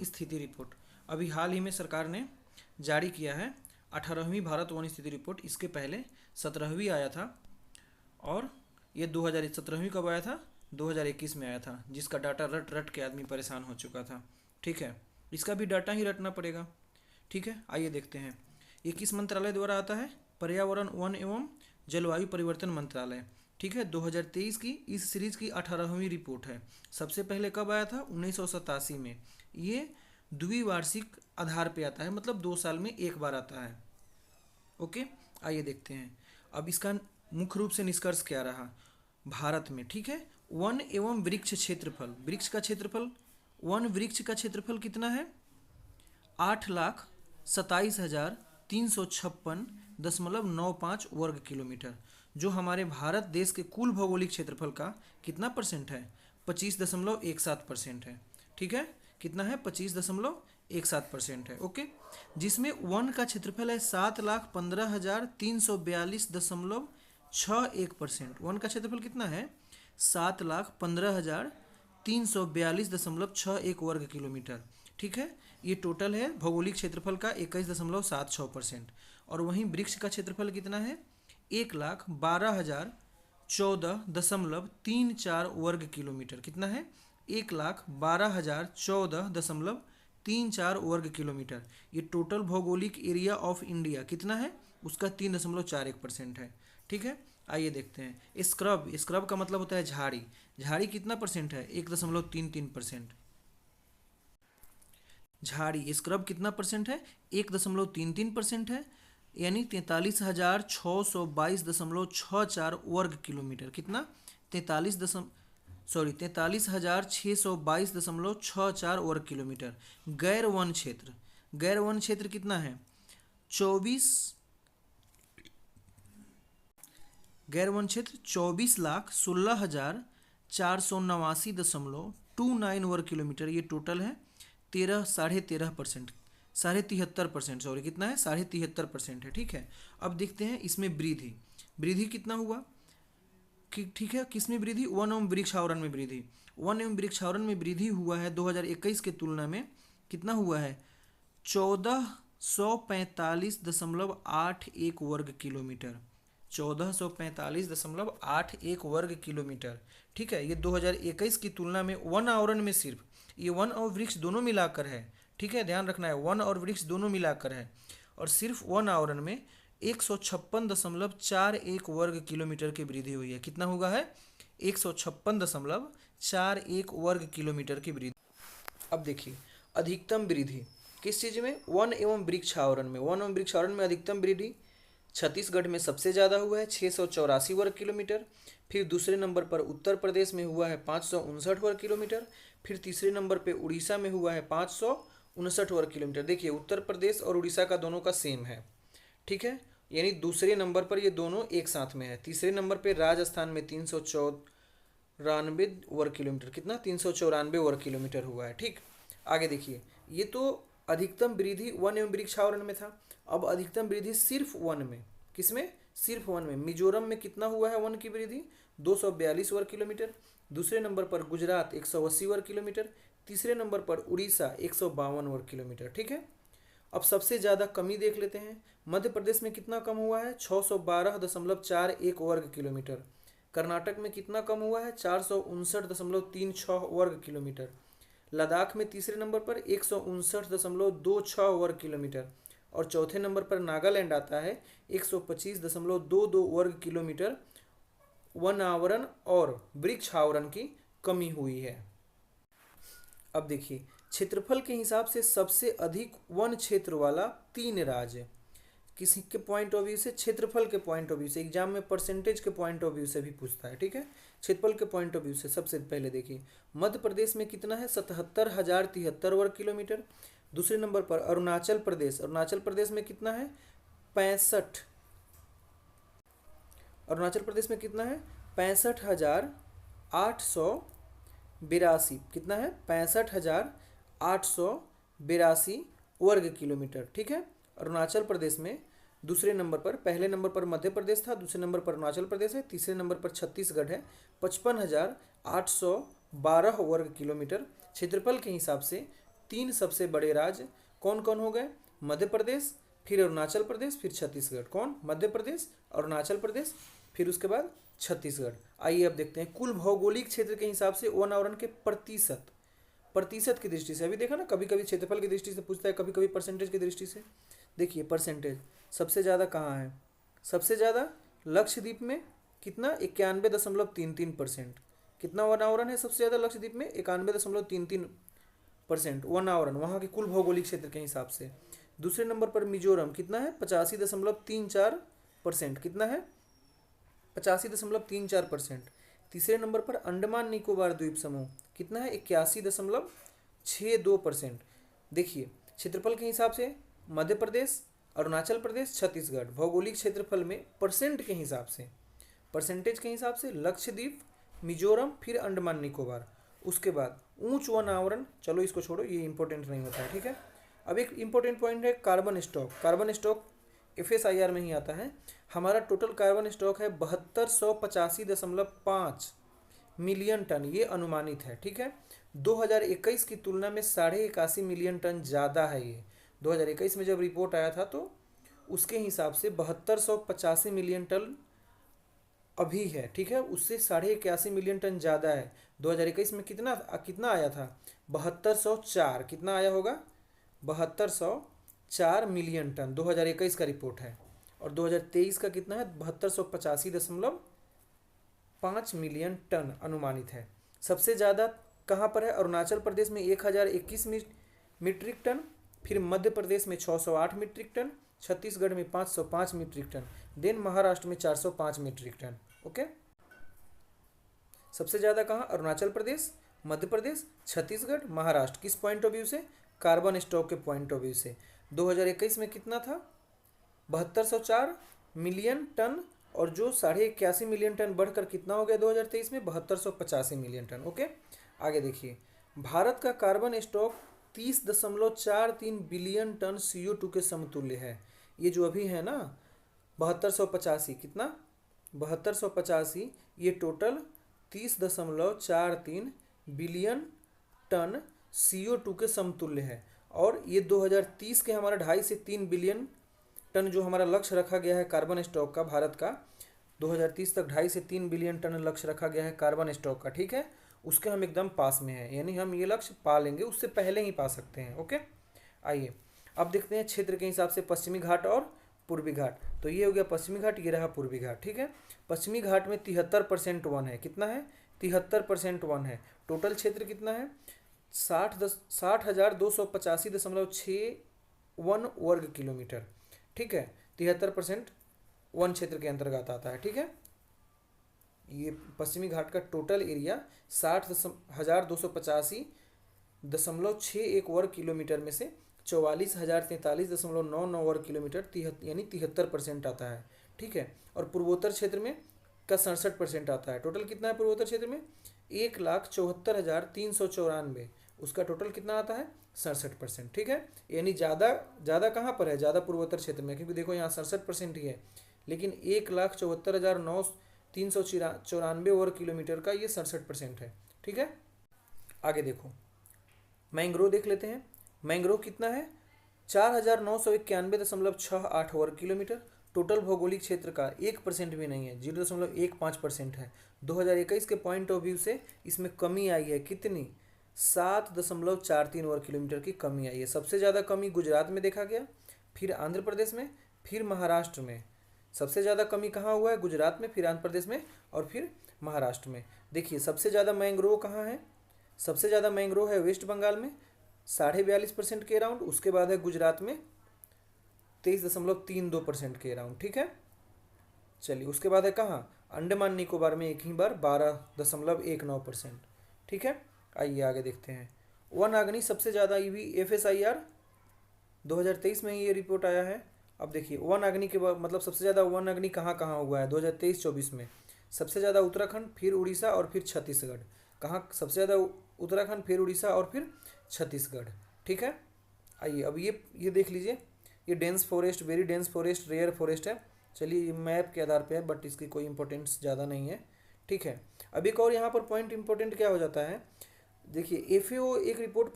स्थिति रिपोर्ट अभी हाल ही में सरकार ने जारी किया है। 18वीं भारत वन स्थिति रिपोर्ट, इसके पहले 17वीं आया था और ये 2017वीं कब आया था? 2021 में आया था, जिसका डाटा रट रट के आदमी परेशान हो चुका था। ठीक है, इसका भी डाटा ही रटना पड़ेगा। ठीक है, आइए देखते हैं ये किस मंत्रालय द्वारा आता है। पर्यावरण, वन एवं जलवायु परिवर्तन मंत्रालय। ठीक है, 2023 की इस सीरीज की 18वीं रिपोर्ट है। सबसे पहले कब आया था? 1987 में। ये द्विवार्षिक आधार पे आता है, मतलब 2 साल में एक बार आता है। ओके, आइए देखते हैं अब इसका मुख्य रूप से निष्कर्ष क्या रहा भारत में। ठीक है, वन एवं वृक्ष क्षेत्रफल, वृक्ष का क्षेत्रफल, वन वृक्ष का क्षेत्रफल कितना है? 8,27,356.95 वर्ग किलोमीटर, जो हमारे भारत देश के कुल भौगोलिक क्षेत्रफल का कितना परसेंट है? 25.17% है। ठीक है, कितना है? 25.17% है। ओके, जिसमें वन का क्षेत्रफल है 7,15,342.61%। वन का क्षेत्रफल कितना है? 7,15,342.61 वर्ग किलोमीटर। ठीक है, ये टोटल है भौगोलिक क्षेत्रफल का 21.76%। और वहीं वृक्ष का क्षेत्रफल कितना है? 1,12,014.34 वर्ग किलोमीटर। कितना है? 1,12,014.34 वर्ग किलोमीटर। ये टोटल भौगोलिक एरिया ऑफ इंडिया कितना है? उसका 3.41% है। ठीक है, आइए देखते हैं स्क्रब। स्क्रब का मतलब होता है झाड़ी। झाड़ी कितना परसेंट है? 1.33%। झाड़ी स्क्रब कितना परसेंट है? 1.33% है, यानी 43,622.64 वर्ग किलोमीटर। कितना? 43,622.64 वर्ग किलोमीटर। गैर वन क्षेत्र, गैर वन क्षेत्र कितना है? 24, गैर वन क्षेत्र 24,16,489.29 वर्ग किलोमीटर। ये टोटल है 13.13%, 73%, सॉरी कितना है? 73% है। ठीक है, अब देखते हैं इसमें वृद्धि। वृद्धि कितना हुआ? ठीक है, किसमें वृद्धि? वन एवं वृक्षावरण में वृद्धि। वन एवं वृक्षावरण में वृद्धि हुआ है 2021 के तुलना में। कितना हुआ है? 1445.81 वर्ग किलोमीटर। 1445.81 वर्ग किलोमीटर। ठीक है, ये 2021 की तुलना में वन आवरण में सिर्फ, ये वन और वृक्ष दोनों मिलाकर है। ठीक है, ध्यान रखना है, वन और वृक्ष दोनों मिलाकर है। और सिर्फ वन आवरण में 156.41 वर्ग किलोमीटर की वृद्धि हुई है। कितना हुआ है? 156.41 वर्ग किलोमीटर की वृद्धि। अब देखिए अधिकतम वृद्धि किस चीज़ में? वन एवं वृक्षावरण में। वन एवं वृक्षावरण में अधिकतम वृद्धि छत्तीसगढ़ में सबसे ज़्यादा हुआ है 684 वर्ग किलोमीटर। फिर दूसरे नंबर पर उत्तर प्रदेश में हुआ है 559 वर्ग किलोमीटर। फिर तीसरे नंबर पे उड़ीसा में हुआ है 559 वर्ग किलोमीटर। देखिए उत्तर प्रदेश और उड़ीसा का दोनों का सेम है। ठीक है, यानी दूसरे नंबर पर ये दोनों एक साथ में है। तीसरे नंबर पे राजस्थान में 394 वर्ग किलोमीटर। कितना? 394 वर्ग किलोमीटर हुआ है। ठीक, आगे देखिए, ये तो अधिकतम वृद्धि वन एवं वृक्षावरण में था। अब अधिकतम वृद्धि सिर्फ वन में। किसमें? सिर्फ वन में। मिजोरम में कितना हुआ है वन की वृद्धि? 242 वर्ग किलोमीटर। दूसरे नंबर पर गुजरात 180 वर्ग किलोमीटर। तीसरे नंबर पर उड़ीसा 152 वर्ग किलोमीटर। ठीक है, अब सबसे ज़्यादा कमी देख लेते हैं। मध्य प्रदेश में कितना कम हुआ है? 612.41 वर्ग किलोमीटर। कर्नाटक में कितना कम हुआ है? 459.36 वर्ग किलोमीटर। लद्दाख में तीसरे नंबर पर 159.26 वर्ग किलोमीटर। और चौथे नंबर पर नागालैंड आता है 125.22 वर्ग किलोमीटर। वन आवरण और वृक्ष आवरण की कमी हुई है। अब देखिए क्षेत्रफल के हिसाब से सबसे अधिक वन क्षेत्र वाला 3 राज्य। किसी के पॉइंट ऑफ व्यू से, क्षेत्रफल के पॉइंट ऑफ व्यू से, एग्जाम में परसेंटेज के पॉइंट ऑफ व्यू से भी पूछता है। ठीक है, क्षेत्रफल के पॉइंट ऑफ व्यू से सबसे पहले देखिए मध्य प्रदेश में कितना है? 77,073 वर्ग किलोमीटर। दूसरे नंबर पर अरुणाचल प्रदेश। अरुणाचल प्रदेश में कितना है? 65। अरुणाचल प्रदेश में कितना है? 65,882। कितना है? 65,882 वर्ग किलोमीटर। ठीक है, अरुणाचल प्रदेश में। दूसरे नंबर पर, पहले नंबर पर मध्य प्रदेश था, दूसरे नंबर पर अरुणाचल प्रदेश है, तीसरे नंबर पर छत्तीसगढ़ है। 55,812 वर्ग किलोमीटर क्षेत्रफल के हिसाब से तीन सबसे बड़े राज्य कौन कौन हो गए? मध्य प्रदेश, फिर अरुणाचल प्रदेश, फिर छत्तीसगढ़। कौन? मध्य प्रदेश, अरुणाचल प्रदेश, फिर उसके बाद छत्तीसगढ़। आइए अब देखते हैं कुल भौगोलिक क्षेत्र के हिसाब से वन आवरण के प्रतिशत, प्रतिशत की दृष्टि से। अभी देखा ना, कभी कभी क्षेत्रफल की दृष्टि से पूछता है, कभी कभी परसेंटेज की दृष्टि से। देखिए परसेंटेज सबसे ज़्यादा कहाँ है? सबसे ज़्यादा लक्षद्वीप में। कितना? 91.33%। कितना वन आवरण है सबसे ज़्यादा लक्षद्वीप में? 91.33% वन आवरण वहाँ के कुल भौगोलिक क्षेत्र के हिसाब से। दूसरे नंबर पर मिजोरम, कितना है? 85.34%। कितना है? 85.34%। तीसरे नंबर पर अंडमान निकोबार द्वीप समूह, कितना है? 81.62%। देखिए क्षेत्रफल के हिसाब से मध्य प्रदेश, अरुणाचल प्रदेश, छत्तीसगढ़। भौगोलिक क्षेत्रफल में परसेंट के हिसाब से, परसेंटेज के हिसाब से लक्षद्वीप, मिजोरम, फिर अंडमान निकोबार। उसके बाद ऊंच वन आवरण, चलो इसको छोड़ो, ये इंपॉर्टेंट नहीं होता है, ठीक है। अब एक इंपॉर्टेंट पॉइंट है carbon stock. Carbon stock FSIR में ही आता है। हमारा टोटल कार्बन स्टॉक है 7285.5 मिलियन टन, ये अनुमानित है, ठीक है। 2021 की तुलना में 81.5 मिलियन टन ज़्यादा है ये। 2021 में जब रिपोर्ट आया था तो उसके हिसाब से 7285 मिलियन टन अभी है, ठीक है। उससे 81.5 मिलियन टन ज़्यादा है। 2021 में कितना कितना आया था? 7204। कितना आया होगा? 7204 मिलियन टन 2021 का रिपोर्ट है। और 2023 का कितना है? 7285.5 मिलियन टन अनुमानित है। सबसे ज़्यादा कहाँ पर है? अरुणाचल प्रदेश में 1021 मीट्रिक टन, फिर मध्य प्रदेश में 608 मीट्रिक टन, छत्तीसगढ़ में 505 मीट्रिक टन, देन महाराष्ट्र में 405 मीट्रिक टन। ओके, सबसे ज़्यादा कहाँ? अरुणाचल प्रदेश, मध्य प्रदेश, छत्तीसगढ़, महाराष्ट्र। किस पॉइंट ऑफ व्यू से? कार्बन स्टॉक के पॉइंट ऑफ व्यू से। 2021 में कितना था? 7204 मिलियन टन, और जो 81.5 मिलियन टन बढ़कर कितना हो गया 2023 में? 7285 मिलियन टन। ओके, आगे देखिए, भारत का carbon stock 30.43 billion ton CO2 के समतुल्य है। ये जो अभी है ना 7285, कितना? 7285, ये टोटल 30.43 बिलियन टन CO2 के समतुल्य है। और ये 2030 के हमारा 2.5 से 3 बिलियन टन जो हमारा लक्ष्य रखा गया है कार्बन स्टॉक का, भारत का 2030 तक 2.5 से 3 बिलियन टन लक्ष्य रखा गया है कार्बन स्टॉक का, ठीक है। उसके हम एकदम पास में हैं, यानी हम ये लक्ष्य पा लेंगे, उससे पहले ही पा सकते हैं। ओके, आइए अब देखते हैं क्षेत्र के हिसाब से पश्चिमी घाट और पूर्वी घाट। तो ये हो गया पश्चिमी घाट, ये रहा पूर्वी घाट, ठीक है। पश्चिमी घाट में 73% वन है। कितना है? 73% वन है। टोटल क्षेत्र कितना है? 60,285.61 वर्ग किलोमीटर, ठीक है। 73% वन क्षेत्र के अंतर्गत आता है, ठीक है। ये पश्चिमी घाट का टोटल एरिया 60,285.61 वर्ग किलोमीटर में से 44,043.99 वर्ग किलोमीटर यानी 73% आता है, ठीक है। और पूर्वोत्तर क्षेत्र में का 67% आता है। टोटल कितना है पूर्वोत्तर क्षेत्र में? 1,74,394। उसका टोटल कितना आता है? 67%, ठीक है। यानी ज़्यादा कहाँ पर है? ज़्यादा पूर्वोत्तर क्षेत्र में, क्योंकि देखो यहाँ 67% ही है, लेकिन 1,74,394 वर्ग किलोमीटर का ये 67% है, ठीक है। आगे देखो, मैंग्रोव देख लेते हैं। मैंग्रोव कितना है? 4,991.68 वर्ग किलोमीटर। टोटल भौगोलिक क्षेत्र का 1% भी नहीं है, 0.15% है। 2021 के पॉइंट ऑफ व्यू से इसमें कमी आई है। कितनी? 7.43 वर्ग किलोमीटर की कमी आई है। सबसे ज़्यादा कमी गुजरात में देखा गया, फिर आंध्र प्रदेश में, फिर महाराष्ट्र में। सबसे ज़्यादा कमी कहाँ हुआ है? गुजरात में, फिर आंध्र प्रदेश में, और फिर महाराष्ट्र में। देखिए सबसे ज़्यादा मैंग्रोव कहाँ है? सबसे ज़्यादा मैंग्रोव है वेस्ट बंगाल में 42.5% के अराउंड। उसके बाद है गुजरात में 23.32% के अराउंड, ठीक है। चलिए उसके बाद है कहाँ? अंडमान निकोबार में एक ही बार 12.19%, ठीक है। आइए आगे देखते हैं। वन अग्नि सबसे ज़्यादा FSIR 2023 में ही ये रिपोर्ट आया है। अब देखिए वन अग्नि के बाद मतलब सबसे ज़्यादा वन अग्नि कहाँ कहाँ हुआ है 2023-24 में? सबसे ज़्यादा उत्तराखंड, फिर उड़ीसा और फिर छत्तीसगढ़। कहाँ सबसे ज़्यादा? उत्तराखंड, फिर उड़ीसा और फिर छत्तीसगढ़, ठीक है। आइए अब ये देख लीजिए, ये dense forest, very dense forest, rare forest है। चलिए ये मैप के आधार पे है, बट इसकी कोई इंपॉर्टेंस ज़्यादा नहीं है, ठीक है। अब एक और यहाँ पर पॉइंट इंपॉर्टेंट क्या हो जाता है, देखिए FAO एक रिपोर्ट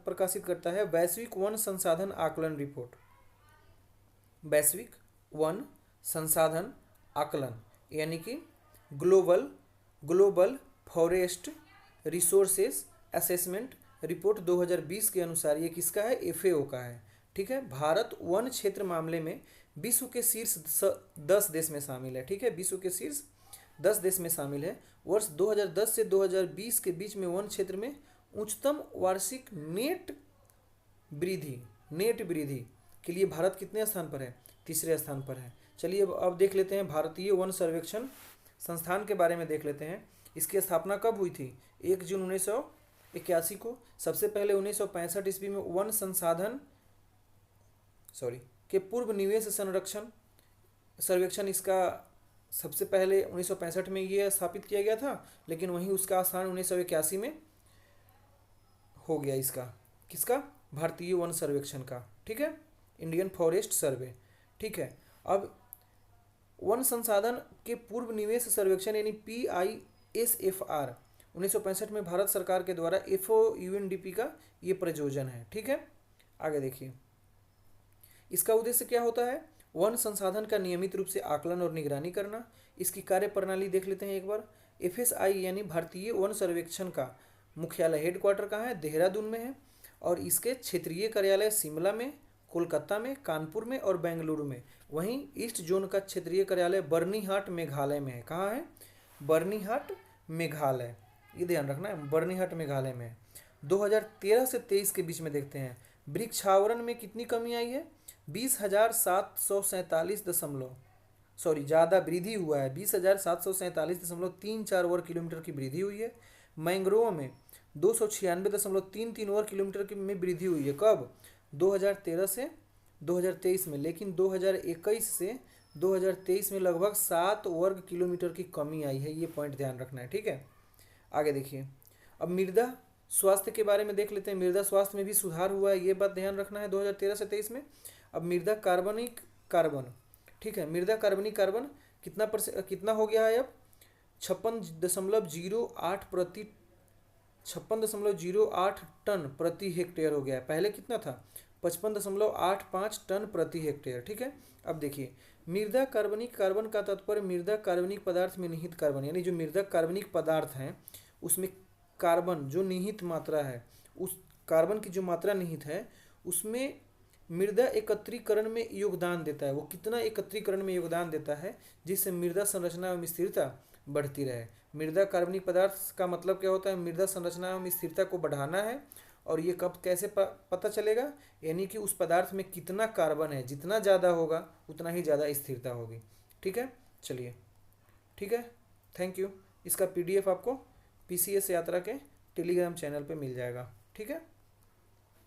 प्रकाशित करता है, वैश्विक वन संसाधन आकलन रिपोर्ट। वैश्विक वन संसाधन आकलन यानी कि global global forest resources assessment report 2020 के अनुसार ये किसका है? FAO का है। ठीक है, भारत वन क्षेत्र मामले में विश्व के शीर्ष 10 देश में शामिल है। ठीक है, विश्व के शीर्ष 10 देश में शामिल है। वर्ष 2010 से 2020 के बीच में वन क्षेत्र में उच्चतम वार्षिक नेट वृद्धि के लिए भारत कितने स्थान पर है? तीसरे स्थान पर है। चलिए अब देख लेते हैं भारतीय वन सर्वेक्षण संस्थान के बारे में देख लेते हैं। इसकी स्थापना कब हुई थी? 1 जून 1981 को। सबसे पहले 1965 ईस्वी में वन संसाधन के पूर्व निवेश सर्वेक्षण इसका सबसे पहले 1965 में ये स्थापित किया गया था, लेकिन वहीं उसका स्थान 1981 में हो गया इसका। किसका? भारतीय वन सर्वेक्षण का। ठीक है, इंडियन फॉरेस्ट सर्वे। ठीक है, अब वन संसाधन के पूर्व निवेश सर्वेक्षण यानी PISFR 1965 में भारत सरकार के द्वारा FAO UNDP का ये प्रयोजन है। ठीक है, आगे देखिए इसका उद्देश्य क्या होता है? वन संसाधन का नियमित रूप से आकलन और निगरानी करना। इसकी कार्य प्रणाली देख लेते हैं एक बार। FSI यानी भारतीय वन सर्वेक्षण का मुख्यालय हेडक्वार्टर कहाँ है? देहरादून में है। और इसके क्षेत्रीय कार्यालय शिमला में, कोलकाता में, कानपुर में और बेंगलुरु में। वहीं ईस्ट जोन का क्षेत्रीय कार्यालय बर्नीहाट मेघालय में है। कहाँ है? बर्नीहाट मेघालय, ये ध्यान रखना है, बर्नीहाट मेघालय में है। 2013 से 23 के बीच में देखते हैं वृक्षावरण में कितनी कमी आई है? 20,747 ज़्यादा वृद्धि हुआ है। 20,747.34 वर्ग किलोमीटर की वृद्धि हुई है। मैंग्रोव में 296.33 वर्ग किलोमीटर की में वृद्धि हुई है। कब? 2013 से 2023 में। लेकिन 2021 से 2023 में लगभग 7 वर्ग किलोमीटर की कमी आई है। ये पॉइंट ध्यान रखना है। ठीक है, आगे देखिए अब मृदा स्वास्थ्य के बारे में देख लेते हैं। मृदा स्वास्थ्य में भी सुधार हुआ है, ये बात ध्यान रखना है 2013 से 23 में। अब मृदा कार्बनिक कार्बन, ठीक है, मृदा कार्बनिक कार्बन कितना हो गया है अब? 56.08 टन प्रति हेक्टेयर हो गया है। पहले कितना था? 55.85 टन प्रति हेक्टेयर। ठीक है, अब देखिए मृदा कार्बनिक कार्बन का तात्पर्य मृदा कार्बनिक पदार्थ में निहित कार्बन, यानी जो मृदा कार्बनिक पदार्थ हैं उसमें कार्बन जो निहित मात्रा है, उस कार्बन की जो मात्रा निहित है उसमें मृदा एकत्रीकरण में योगदान देता है। वो कितना एकत्रीकरण में योगदान देता है? जिससे मृदा संरचना एवं स्थिरता बढ़ती रहे। मृदा कार्बनिक पदार्थ का मतलब क्या होता है? मृदा संरचना एवं स्थिरता को बढ़ाना है। और ये कब कैसे पता चलेगा? यानी कि उस पदार्थ में कितना कार्बन है, जितना ज़्यादा होगा उतना ही ज़्यादा स्थिरता होगी। ठीक है, चलिए ठीक है, थैंक यू। इसका PDF आपको PCS यात्रा के टेलीग्राम चैनल पे मिल जाएगा। ठीक है,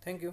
थैंक यू।